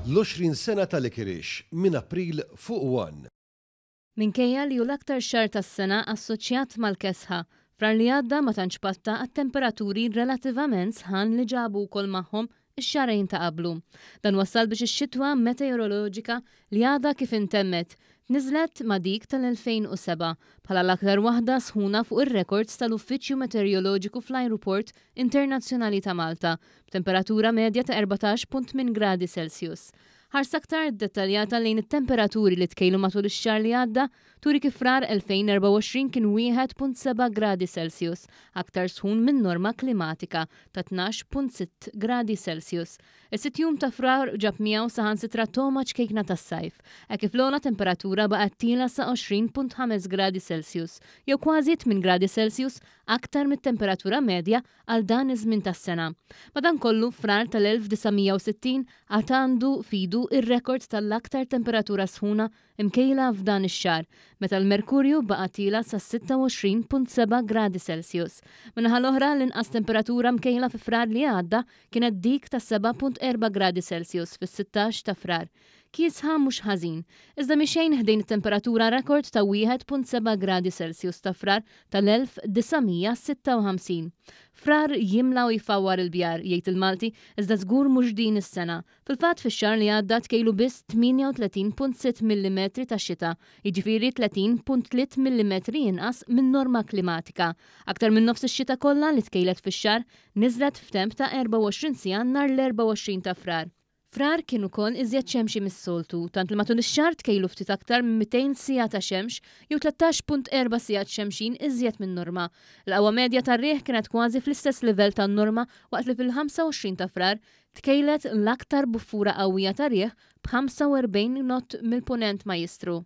l-20 sena tal-Ikirix minn April fuq 1. Minkejja li hu l-aktar xahar tas-sena assoċjat mal-kesħa, frar li għadda ma tantx patta għat-temperaturi relattivament sħan li ġabu wkoll magħhom ix-xahrejn ta' qablu. Dan wassal biex ix-xitwa meteoroloġika li għadha kif intemmet niżlet ma' dik tal-2007 bħala l-aktar waħda sħuna fuq ir-rekords tal-Uffiċċju Meteoroloġiku fl-Ajruport Internazzjonali ta' Malta b'temperatura medja ta' 14.8 gradi Celsius. Ħarsa aktar dettaljata lejn it-temperaturi li tkejlu matul ix-xahar li għadda turi kif frar 2024 kien 1.7 gradi Celsius, aktar sħun minn norma klimatika ta' 12.6 gradi Celsius. Is-sitjum ta' frar ġab miegħu saħansitra toma ċkejkna tas-sajf, hekk kif l-ogħla temperatura baqgħet tila sa 20.5 gradi Celsius, jew kważi 8 gradi Celsius aktar mit-temperatura medja għal dan iż-żmien tas-sena. Madankollu frar tal-1960 għad għandu fidu ir-rekord tal-aktar temperatura sħuna imkejla f'dan ix-xahar, meta l-Merkurju baqa' tila sa 26.7 gradi Celsius. Minnaħa l-oħra l-inqas temperatura mkejla fi frar li għadda kienet dik ta' 7.4 gradi Celsius fis-16 ta' frar. Kiesħa mhux ħażin, iżda mixejn ħdejn it-temperatura rekord ta' 1.7 gradi Celsius ta' frar tal-1956. Frar jimla u jfawwar il-bjar, jgħid il-Malti, iżda żgur mhux din is-sena. Fil-fatt fix-xahar li għadda tkejlu biss 38.6 mm ta' xita, jiġifieri 30.3 mm inqas minn norma klimatika. Aktar minn nofs ix-xita kollha li tkejlet fix-xahar niżlet f'temp ta' 24 siegħa nhar l-24 ta' frar. Frar kienu ukoll iżjed xemxi mis-soltu, tant li matul ix-xahar tkejlu ftit aktar minn 200 siegħa ta' xemx jew 13.4 siegħat xemxin iżjed minn norma. L-qawwa medja tar-riħ kienet kważi fl-istess livell tan-norma waqt li fil-25 ta' frar tkejlet l-aktar buffura qawwija ta' riħ b'45 knot mill-punent Majjistru.